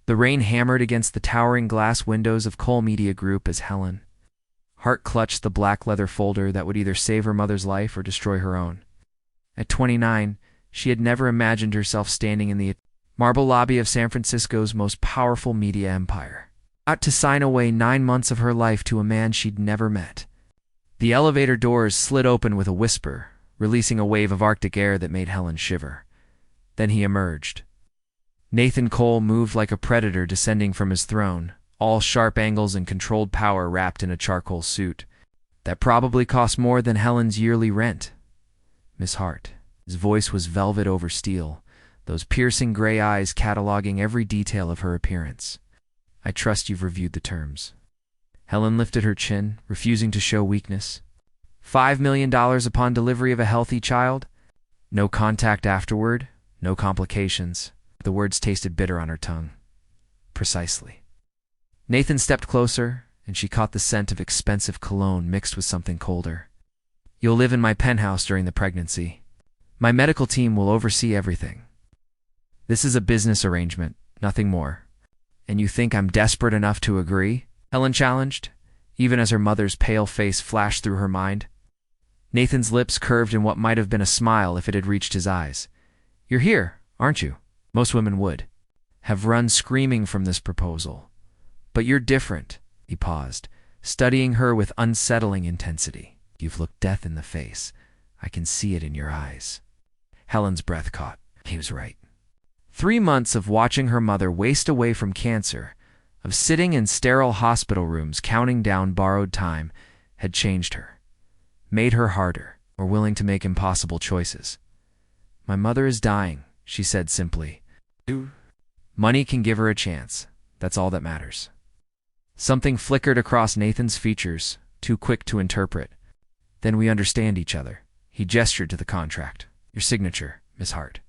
The rain hammered against the towering glass windows of Cole Media Group as Helen Hart clutched the black leather folder that would either save her mother's life or destroy her own. At 29, she had never imagined herself standing in the marble lobby of San Francisco's most powerful media empire, out to sign away 9 months of her life to a man she'd never met. The elevator doors slid open with a whisper, releasing a wave of Arctic air that made Helen shiver. Then he emerged. Nathan Cole moved like a predator descending from his throne, all sharp angles and controlled power wrapped in a charcoal suit that probably cost more than Helen's yearly rent. Miss Hart. His voice was velvet over steel, those piercing gray eyes cataloging every detail of her appearance. I trust you've reviewed the terms. Helen lifted her chin, refusing to show weakness. $5 million upon delivery of a healthy child? No contact afterward? No complications? The words tasted bitter on her tongue. Precisely. Nathan stepped closer, and she caught the scent of expensive cologne mixed with something colder. You'll live in my penthouse during the pregnancy. My medical team will oversee everything. This is a business arrangement, nothing more. And you think I'm desperate enough to agree? Helen challenged, even as her mother's pale face flashed through her mind. Nathan's lips curved in what might have been a smile if it had reached his eyes. You're here, aren't you? Most women would have run screaming from this proposal. But you're different, he paused, studying her with unsettling intensity. You've looked death in the face. I can see it in your eyes. Helen's breath caught. He was right. 3 months of watching her mother waste away from cancer, of sitting in sterile hospital rooms counting down borrowed time, had changed her, made her harder, or willing to make impossible choices. My mother is dying, she said simply. Money can give her a chance. That's all that matters. Something flickered across Nathan's features, too quick to interpret. Then we understand each other. He gestured to the contract. Your signature, Miss Hart.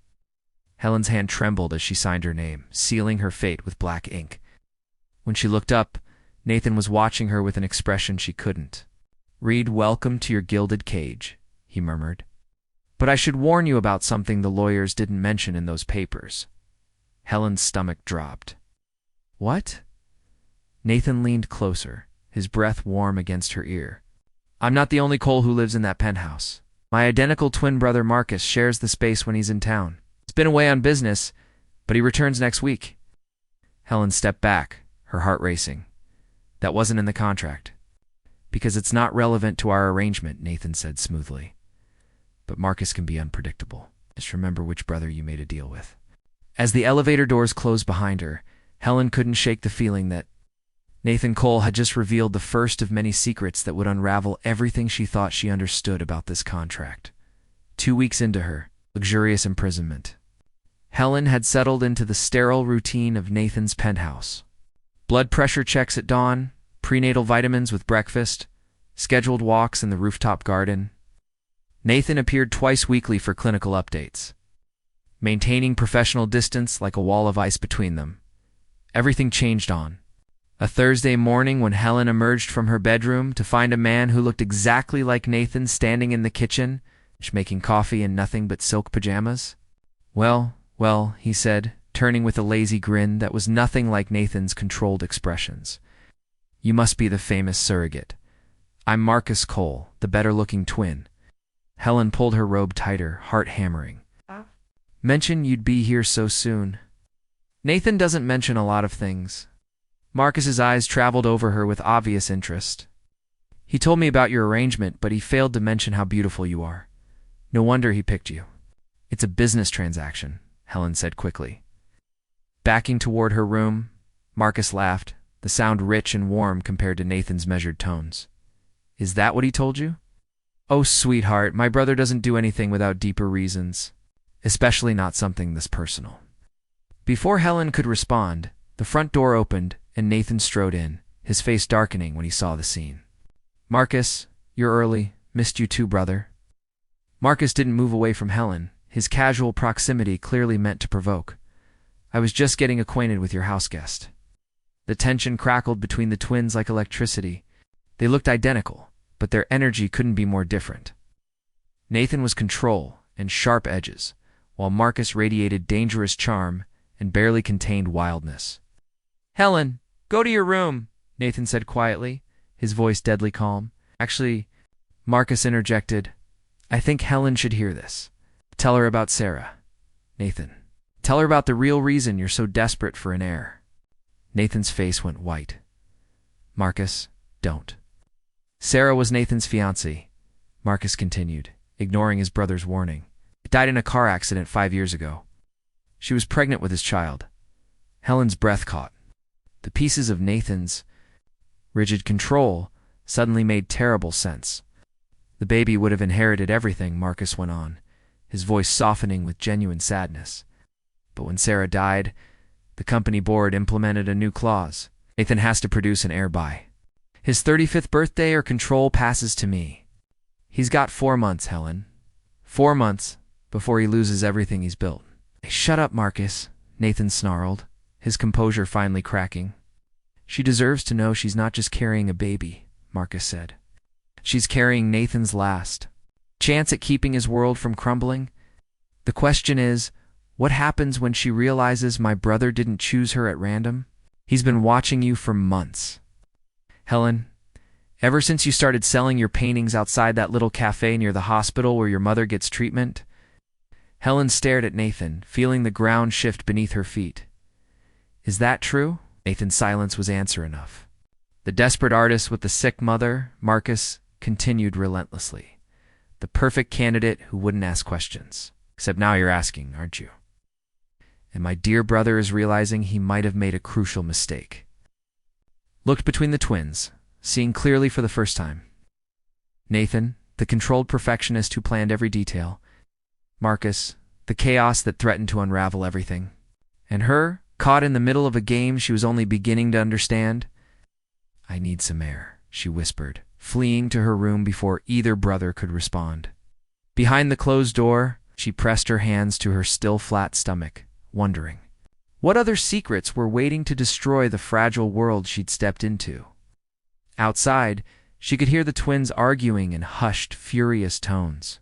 Helen's hand trembled as she signed her name, sealing her fate with black ink. When she looked up, Nathan was watching her with an expression she couldn't. Read "Welcome to your gilded cage," he murmured. But I should warn you about something the lawyers didn't mention in those papers. Helen's stomach dropped. What? Nathan leaned closer, his breath warm against her ear. I'm not the only Cole who lives in that penthouse. My identical twin brother Marcus shares the space when he's in town. He's been away on business, but he returns next week. Helen stepped back, her heart racing. That wasn't in the contract. Because it's not relevant to our arrangement, Nathan said smoothly. But Marcus can be unpredictable. Just remember which brother you made a deal with. As the elevator doors closed behind her, Helen couldn't shake the feeling that Nathan Cole had just revealed the first of many secrets that would unravel everything she thought she understood about this contract. 2 weeks into her luxurious imprisonment, Helen had settled into the sterile routine of Nathan's penthouse. Blood pressure checks at dawn, prenatal vitamins with breakfast, scheduled walks in the rooftop garden. Nathan appeared twice weekly for clinical updates, maintaining professional distance like a wall of ice between them. Everything changed on a Thursday morning when Helen emerged from her bedroom to find a man who looked exactly like Nathan standing in the kitchen, making coffee in nothing but silk pajamas. Well, he said, turning with a lazy grin that was nothing like Nathan's controlled expressions. You must be the famous surrogate. I'm Marcus Cole, the better-looking twin. Helen pulled her robe tighter, heart hammering. Mention you'd be here so soon. Nathan doesn't mention a lot of things. Marcus's eyes traveled over her with obvious interest. He told me about your arrangement, but he failed to mention how beautiful you are. No wonder he picked you. It's a business transaction, Helen said quickly. Backing toward her room, Marcus laughed, the sound rich and warm compared to Nathan's measured tones. Is that what he told you? Oh, sweetheart, my brother doesn't do anything without deeper reasons, especially not something this personal. Before Helen could respond, the front door opened and Nathan strode in, his face darkening when he saw the scene. Marcus, you're early. Missed you too, brother. Marcus didn't move away from Helen, his casual proximity clearly meant to provoke. I was just getting acquainted with your houseguest. The tension crackled between the twins like electricity. They looked identical, but their energy couldn't be more different. Nathan was control and sharp edges, while Marcus radiated dangerous charm and barely contained wildness. Helen, go to your room, Nathan said quietly, his voice deadly calm. Actually, Marcus interjected, I think Helen should hear this. Tell her about Sarah. Nathan. Tell her about the real reason you're so desperate for an heir. Nathan's face went white. Marcus, don't. Sarah was Nathan's fiancée, Marcus continued, ignoring his brother's warning. It died in a car accident 5 years ago. She was pregnant with his child. Helen's breath caught. The pieces of Nathan's rigid control suddenly made terrible sense. The baby would have inherited everything, Marcus went on, his voice softening with genuine sadness. But when Sarah died, the company board implemented a new clause. Nathan has to produce an heir by his 35th birthday or control passes to me. He's got 4 months, Helen. 4 months before he loses everything he's built. Hey, shut up, Marcus, Nathan snarled, his composure finally cracking. She deserves to know she's not just carrying a baby, Marcus said. She's carrying Nathan's last chance at keeping his world from crumbling. The question is, what happens when she realizes my brother didn't choose her at random? He's been watching you for months. Helen, ever since you started selling your paintings outside that little cafe near the hospital where your mother gets treatment? Helen stared at Nathan, feeling the ground shift beneath her feet. Is that true? Nathan's silence was answer enough. The desperate artist with the sick mother, Marcus, continued relentlessly. The perfect candidate who wouldn't ask questions. Except now you're asking, aren't you? And my dear brother is realizing he might have made a crucial mistake. Looked between the twins, seeing clearly for the first time. Nathan, the controlled perfectionist who planned every detail. Marcus, the chaos that threatened to unravel everything. And her, caught in the middle of a game she was only beginning to understand. I need some air, she whispered, fleeing to her room before either brother could respond. Behind the closed door, she pressed her hands to her still flat stomach, wondering what other secrets were waiting to destroy the fragile world she'd stepped into. Outside, she could hear the twins arguing in hushed, furious tones.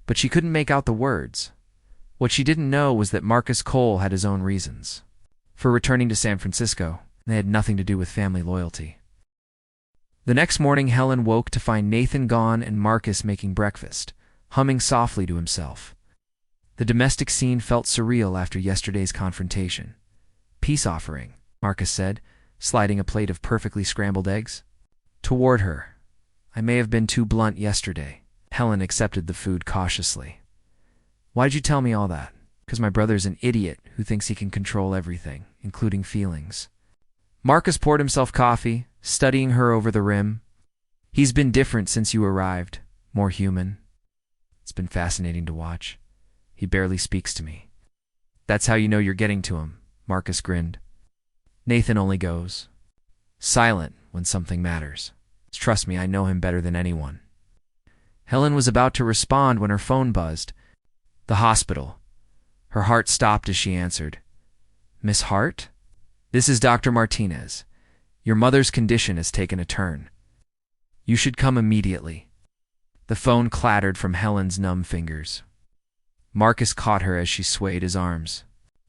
But she couldn't make out the words. What she didn't know was that Marcus Cole had his own reasons for returning to San Francisco. They had nothing to do with family loyalty. The next morning, Helen woke to find Nathan gone and Marcus making breakfast, humming softly to himself. The domestic scene felt surreal after yesterday's confrontation. Peace offering, Marcus said, sliding a plate of perfectly scrambled eggs toward her. I may have been too blunt yesterday. Helen accepted the food cautiously. Why'd you tell me all that? Because my brother's an idiot who thinks he can control everything, including feelings. Marcus poured himself coffee, studying her over the rim. He's been different since you arrived, more human. It's been fascinating to watch. He barely speaks to me. That's how you know you're getting to him, Marcus grinned. Nathan only goes silent when something matters. Trust me, I know him better than anyone. Helen was about to respond when her phone buzzed. The hospital. Her heart stopped as she answered. Miss Hart? This is Dr. Martinez. Your mother's condition has taken a turn. You should come immediately. The phone clattered from Helen's numb fingers. Marcus caught her as she swayed his arms,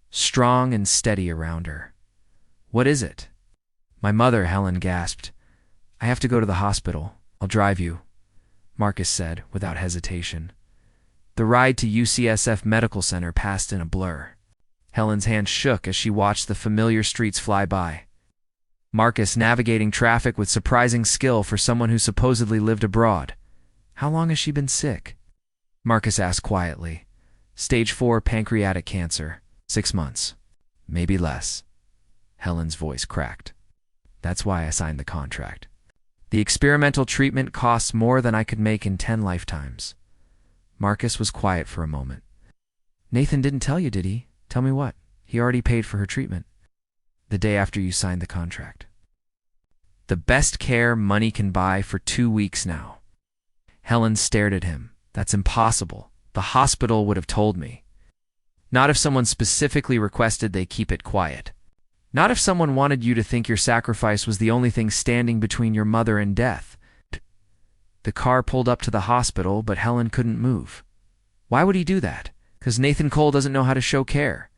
strong and steady around her. What is it? My mother, Helen gasped. I have to go to the hospital. I'll drive you, Marcus said without hesitation. The ride to UCSF Medical Center passed in a blur. Helen's hand shook as she watched the familiar streets fly by. Marcus navigating traffic with surprising skill for someone who supposedly lived abroad. How long has she been sick? Marcus asked quietly. Stage 4 pancreatic cancer. 6 months. Maybe less. Helen's voice cracked. That's why I signed the contract. The experimental treatment costs more than I could make in 10 lifetimes. Marcus was quiet for a moment. Nathan didn't tell you, did he? Tell me what? He already paid for her treatment. The day after you signed the contract. The best care money can buy for 2 weeks now. Helen stared at him. That's impossible. The hospital would have told me. Not if someone specifically requested they keep it quiet. Not if someone wanted you to think your sacrifice was the only thing standing between your mother and death. The car pulled up to the hospital, but Helen couldn't move. Why would he do that? Because Nathan Cole doesn't know how to show care.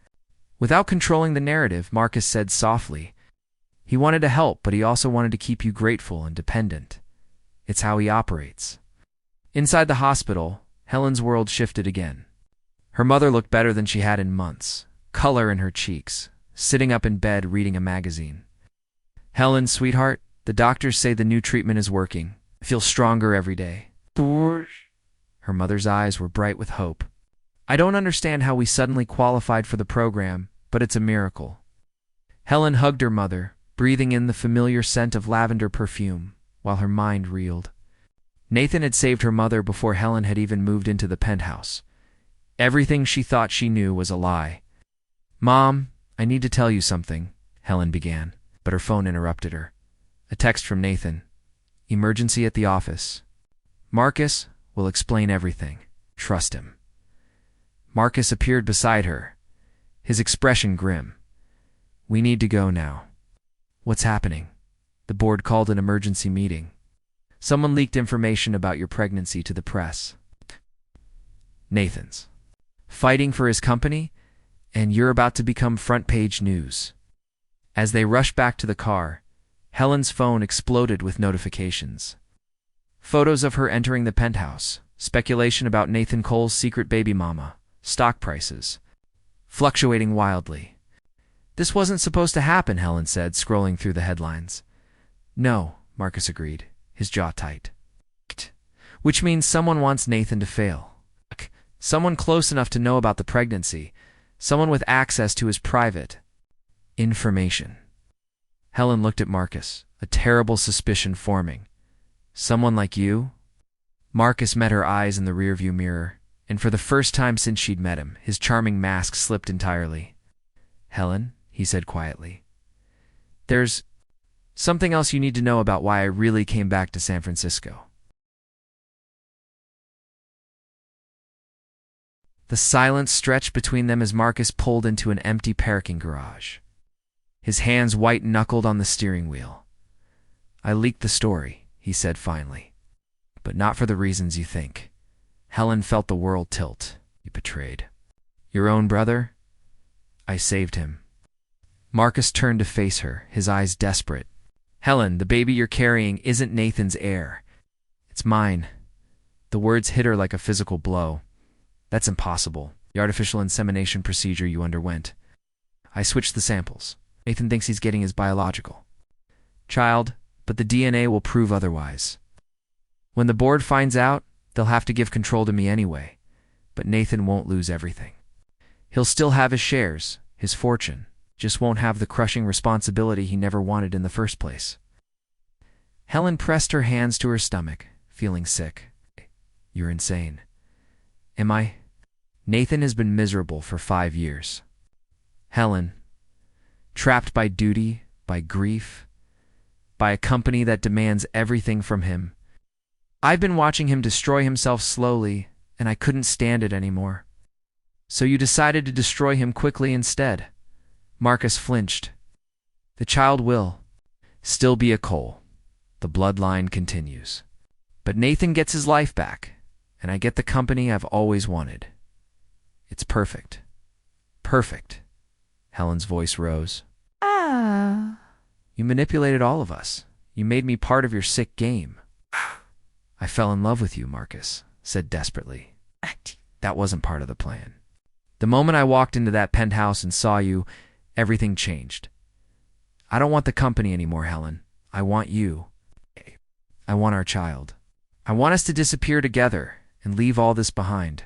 Without controlling the narrative, Marcus said softly, He wanted to help, but he also wanted to keep you grateful and dependent. It's how he operates. Inside the hospital, Helen's world shifted again. Her mother looked better than she had in months, color in her cheeks, sitting up in bed reading a magazine. "Helen, sweetheart, the doctors say the new treatment is working. I feel stronger every day." Her mother's eyes were bright with hope. "I don't understand how we suddenly qualified for the program, but it's a miracle." Helen hugged her mother, breathing in the familiar scent of lavender perfume, while her mind reeled. Nathan had saved her mother before Helen had even moved into the penthouse. Everything she thought she knew was a lie. "Mom, I need to tell you something," Helen began, but her phone interrupted her. A text from Nathan. "Emergency at the office. Marcus will explain everything. Trust him." Marcus appeared beside her, his expression grim. "We need to go now." "What's happening?" "The board called an emergency meeting. Someone leaked information about your pregnancy to the press." Nathan's. "Fighting for his company? And you're about to become front-page news." As they rushed back to the car, Helen's phone exploded with notifications. Photos of her entering the penthouse, speculation about Nathan Cole's secret baby mama, stock prices, fluctuating wildly. "This wasn't supposed to happen," Helen said, scrolling through the headlines. "No," Marcus agreed, his jaw tight. "Which means someone wants Nathan to fail. Someone close enough to know about the pregnancy. Someone with access to his private information." Helen looked at Marcus, a terrible suspicion forming. "Someone like you?" Marcus met her eyes in the rearview mirror, and for the first time since she'd met him, his charming mask slipped entirely. "Helen," he said quietly, "there's something else you need to know about why I really came back to San Francisco." The silence stretched between them as Marcus pulled into an empty parking garage. His hands white-knuckled on the steering wheel. "I leaked the story," he said finally. "But not for the reasons you think." Helen felt the world tilt. "You betrayed your own brother?" "I saved him." Marcus turned to face her, his eyes desperate. "Helen, the baby you're carrying isn't Nathan's heir. It's mine." The words hit her like a physical blow. "That's impossible. The artificial insemination procedure you underwent. I switched the samples. Nathan thinks he's getting his biological child, but the DNA will prove otherwise. When the board finds out, they'll have to give control to me anyway. But Nathan won't lose everything. He'll still have his shares, his fortune, just won't have the crushing responsibility he never wanted in the first place." Helen pressed her hands to her stomach, feeling sick. "You're insane." "Am I?" "Nathan has been miserable for 5 years. Helen, trapped by duty, by grief, by a company that demands everything from him. I've been watching him destroy himself slowly, and I couldn't stand it anymore. So you decided to destroy him quickly instead." Marcus flinched. "The child will still be a Cole. The bloodline continues. But Nathan gets his life back, and I get the company I've always wanted. It's perfect. Perfect." Helen's voice rose. "You manipulated all of us. You made me part of your sick game." "I fell in love with you," Marcus said desperately. "That wasn't part of the plan. The moment I walked into that penthouse and saw you, everything changed. I don't want the company anymore, Helen. I want you. I want our child. I want us to disappear together and leave all this behind."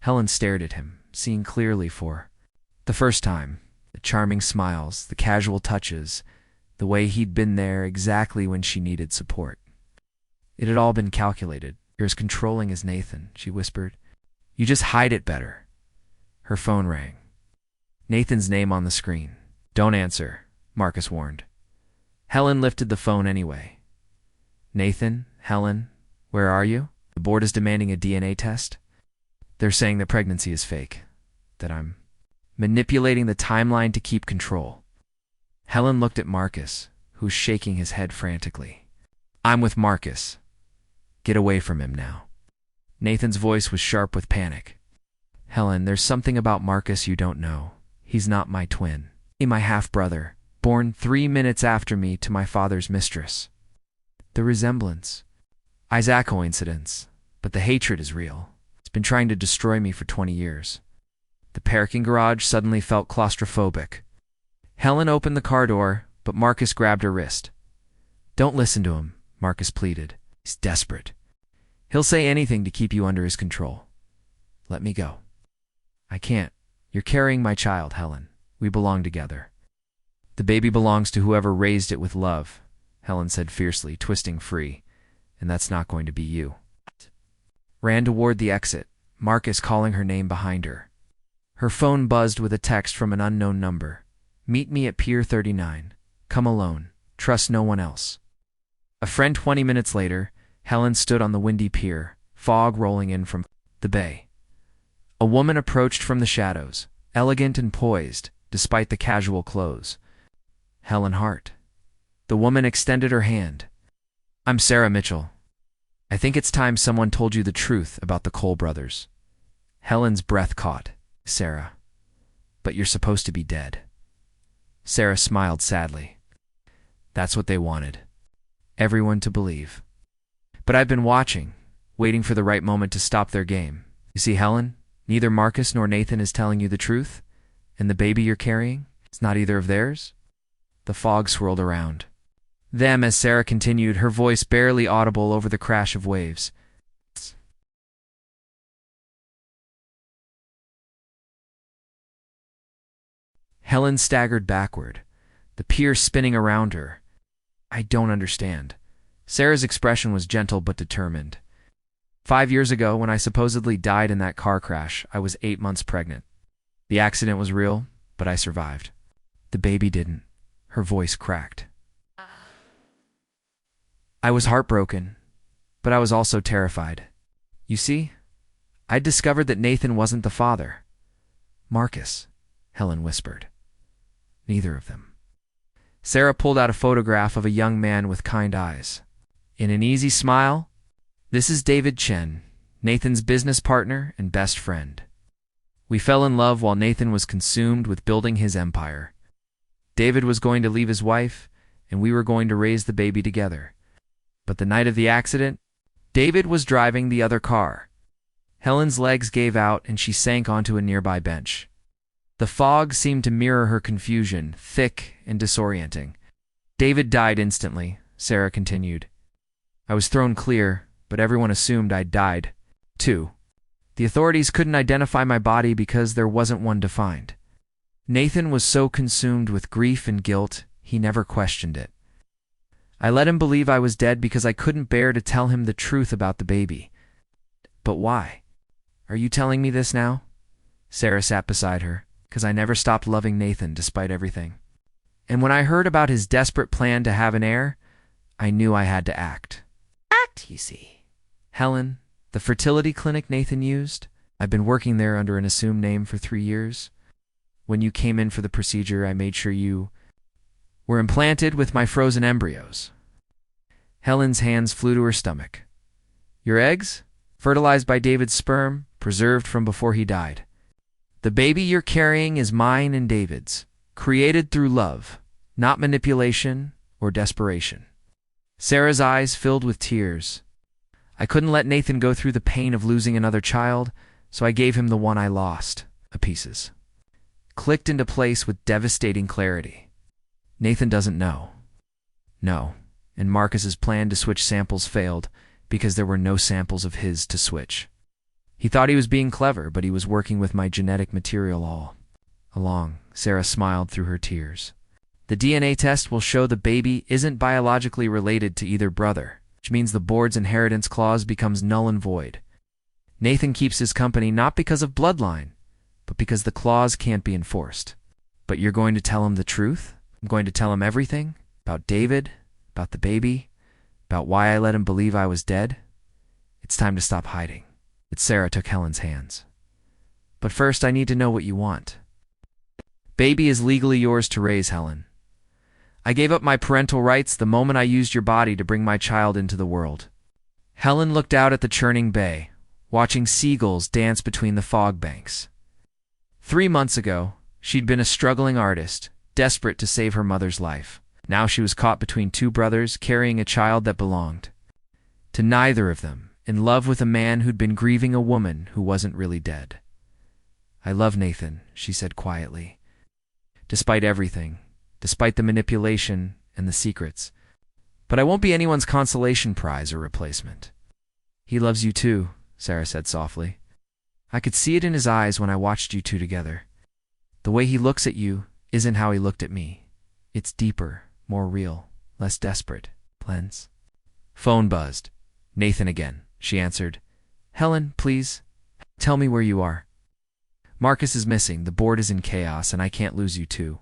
Helen stared at him, seeing clearly for the first time. The charming smiles, the casual touches, the way he'd been there exactly when she needed support. It had all been calculated. "You're as controlling as Nathan," she whispered. "You just hide it better." Her phone rang. Nathan's name on the screen. "Don't answer," Marcus warned. Helen lifted the phone anyway. "Nathan, Helen, where are you? The board is demanding a DNA test. They're saying the pregnancy is fake, that I'm manipulating the timeline to keep control." Helen looked at Marcus, who was shaking his head frantically. "I'm with Marcus. Get away from him now." Nathan's voice was sharp with panic. "Helen, there's something about Marcus you don't know. He's not my twin. He's my half-brother. born 3 minutes after me to my father's mistress. The resemblance. Isaac coincidence, but the hatred is real. It's been trying to destroy me for 20 years. The parking garage suddenly felt claustrophobic. Helen opened the car door, but Marcus grabbed her wrist. Don't listen to him, Marcus pleaded. He's desperate. He'll say anything to keep you under his control. Let me go. I can't. You're carrying my child, Helen. We belong together. The baby belongs to whoever raised it with love, Helen said fiercely, twisting free. And that's not going to be you. Ran toward the exit, Marcus calling her name behind her. Her phone buzzed with a text from an unknown number. Meet me at Pier 39. Come alone. Trust no one else. A friend 20 minutes later, Helen stood on the windy pier, fog rolling in from the bay. A woman approached from the shadows, elegant and poised, despite the casual clothes. Helen Hart. The woman extended her hand. I'm Sarah Mitchell. I think it's time someone told you the truth about the Cole brothers. Helen's breath caught. Sarah. But you're supposed to be dead. Sarah smiled sadly. That's what they wanted. Everyone to believe. But I've been watching, waiting for the right moment to stop their game. You see, Helen, neither Marcus nor Nathan is telling you the truth, and the baby you're carrying is not either of theirs. The fog swirled around them as Sarah continued, her voice barely audible over the crash of waves. Helen staggered backward, the pier spinning around her. I don't understand. Sarah's expression was gentle but determined. 5 years ago, when I supposedly died in that car crash, I was 8 months pregnant. The accident was real, but I survived. The baby didn't. Her voice cracked. I was heartbroken, but I was also terrified. You see, I'd discovered that Nathan wasn't the father. Marcus, Helen whispered. Neither of them. Sarah pulled out a photograph of a young man with kind eyes. In an easy smile, this is David Chen, Nathan's business partner and best friend. We fell in love while Nathan was consumed with building his empire. David was going to leave his wife, and we were going to raise the baby together. But the night of the accident, David was driving the other car. Helen's legs gave out and she sank onto a nearby bench. The fog seemed to mirror her confusion, thick and disorienting. David died instantly, Sarah continued. I was thrown clear, but everyone assumed I'd died, too. The authorities couldn't identify my body because there wasn't one to find. Nathan was so consumed with grief and guilt, he never questioned it. I let him believe I was dead because I couldn't bear to tell him the truth about the baby. But why? Are you telling me this now? Sarah sat beside her, because I never stopped loving Nathan despite everything. And when I heard about his desperate plan to have an heir, I knew I had to act. Act, you see. Helen, the fertility clinic Nathan used, I've been working there under an assumed name for 3 years. When you came in for the procedure, I made sure you were implanted with my frozen embryos. Helen's hands flew to her stomach. Your eggs? Fertilized by David's sperm, preserved from before he died. The baby you're carrying is mine and David's, created through love, not manipulation or desperation. Sarah's eyes filled with tears. I couldn't let Nathan go through the pain of losing another child, so I gave him the one I lost, a pieces. Clicked into place with devastating clarity. Nathan doesn't know. No, and Marcus's plan to switch samples failed because there were no samples of his to switch. He thought he was being clever, but he was working with my genetic material all along. Sarah smiled through her tears. The DNA test will show the baby isn't biologically related to either brother, which means the board's inheritance clause becomes null and void. Nathan keeps his company not because of bloodline, but because the clause can't be enforced. But you're going to tell him the truth? I'm going to tell him everything? About David? About the baby? About why I let him believe I was dead? It's time to stop hiding. But Sarah took Helen's hands. But first, I need to know what you want. Baby is legally yours to raise, Helen. I gave up my parental rights the moment I used your body to bring my child into the world. Helen looked out at the churning bay, watching seagulls dance between the fog banks. 3 months ago, she'd been a struggling artist, desperate to save her mother's life. Now she was caught between two brothers carrying a child that belonged to neither of them, in love with a man who'd been grieving a woman who wasn't really dead. "I love Nathan," she said quietly. "Despite everything, despite the manipulation and the secrets. But I won't be anyone's consolation prize or replacement." "He loves you too," Sarah said softly. "I could see it in his eyes when I watched you two together. The way he looks at you isn't how he looked at me. It's deeper, more real, less desperate. Lens." Phone buzzed. "Nathan again," she answered. "Helen, please, tell me where you are. Marcus is missing, the board is in chaos, and I can't lose you too."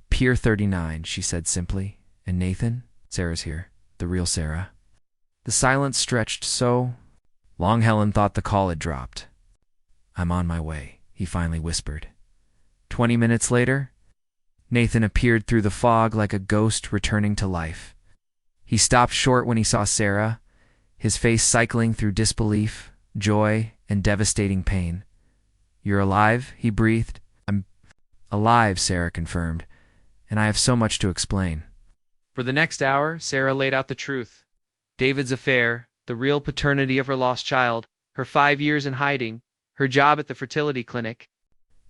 "Pier 39, she said simply. "And Nathan? Sarah's here, the real Sarah." The silence stretched so long Helen thought the call had dropped. "I'm on my way," he finally whispered. 20 minutes later, Nathan appeared through the fog like a ghost returning to life. He stopped short when he saw Sarah, his face cycling through disbelief, joy, and devastating pain. "You're alive?" he breathed. "I'm alive," Sarah confirmed, "and I have so much to explain." For the next hour, Sarah laid out the truth. David's affair, the real paternity of her lost child, her 5 years in hiding, her job at the fertility clinic.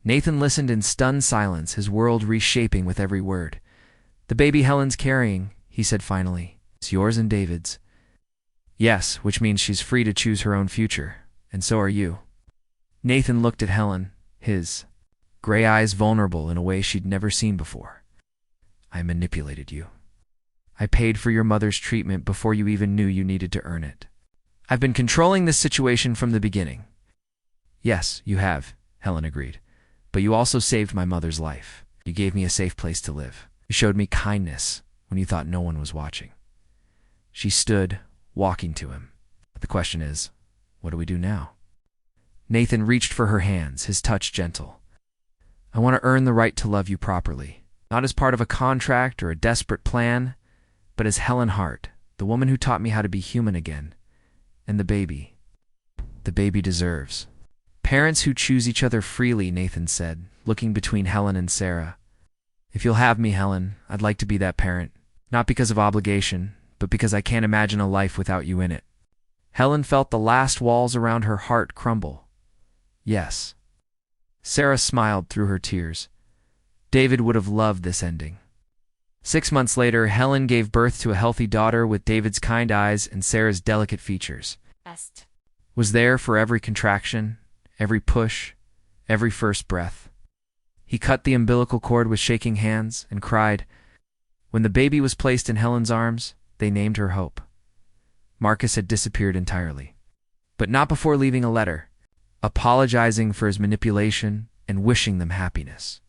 Nathan listened in stunned silence, his world reshaping with every word. "The baby Helen's carrying," he said finally, "is yours and David's." "Yes, which means she's free to choose her own future, and so are you." Nathan looked at Helen, his gray eyes vulnerable in a way she'd never seen before. "I manipulated you. I paid for your mother's treatment before you even knew you needed to earn it. I've been controlling this situation from the beginning." "Yes, you have," Helen agreed. "But you also saved my mother's life. You gave me a safe place to live. You showed me kindness when you thought no one was watching." She stood, walking to him. "The question is, what do we do now?" Nathan reached for her hands, his touch gentle. "I want to earn the right to love you properly, not as part of a contract or a desperate plan, but as Helen Hart, the woman who taught me how to be human again. And the baby deserves." "Parents who choose each other freely," Nathan said, looking between Helen and Sarah. "If you'll have me, Helen, I'd like to be that parent, not because of obligation, but because I can't imagine a life without you in it." Helen felt the last walls around her heart crumble. "Yes." Sarah smiled through her tears. David would have loved this ending. 6 months later, Helen gave birth to a healthy daughter with David's kind eyes and Sarah's delicate features. Was there for every contraction, every push, every first breath. He cut the umbilical cord with shaking hands and cried. When the baby was placed in Helen's arms, they named her Hope. Marcus had disappeared entirely, but not before leaving a letter, apologizing for his manipulation and wishing them happiness.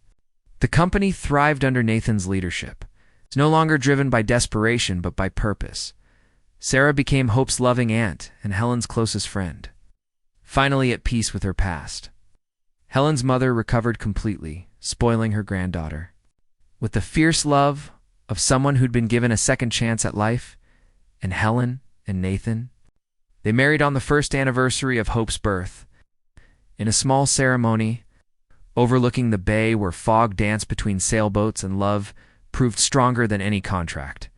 The company thrived under Nathan's leadership. It's no longer driven by desperation, but by purpose. Sarah became Hope's loving aunt and Helen's closest friend, finally at peace with her past. Helen's mother recovered completely, spoiling her granddaughter. With the fierce love of someone who'd been given a second chance at life, and Helen and Nathan, they married on the first anniversary of Hope's birth. In a small ceremony, overlooking the bay where fog danced between sailboats and love proved stronger than any contract.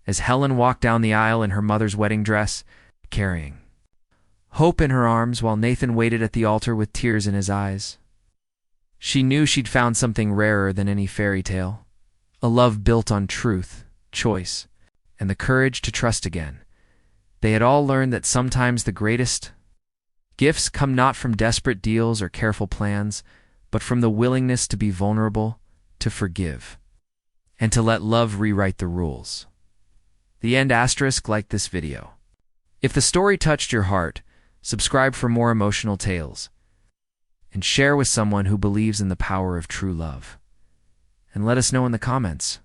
As Helen walked down the aisle in her mother's wedding dress, carrying Hope in her arms while Nathan waited at the altar with tears in his eyes. She knew she'd found something rarer than any fairy tale, a love built on truth, choice, and the courage to trust again. They had all learned that sometimes the greatest gifts come not from desperate deals or careful plans, but from the willingness to be vulnerable, to forgive, and to let love rewrite the rules. The end asterisk liked this video. If the story touched your heart, subscribe for more emotional tales, and share with someone who believes in the power of true love. And let us know in the comments.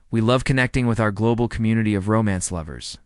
We love connecting with our global community of romance lovers.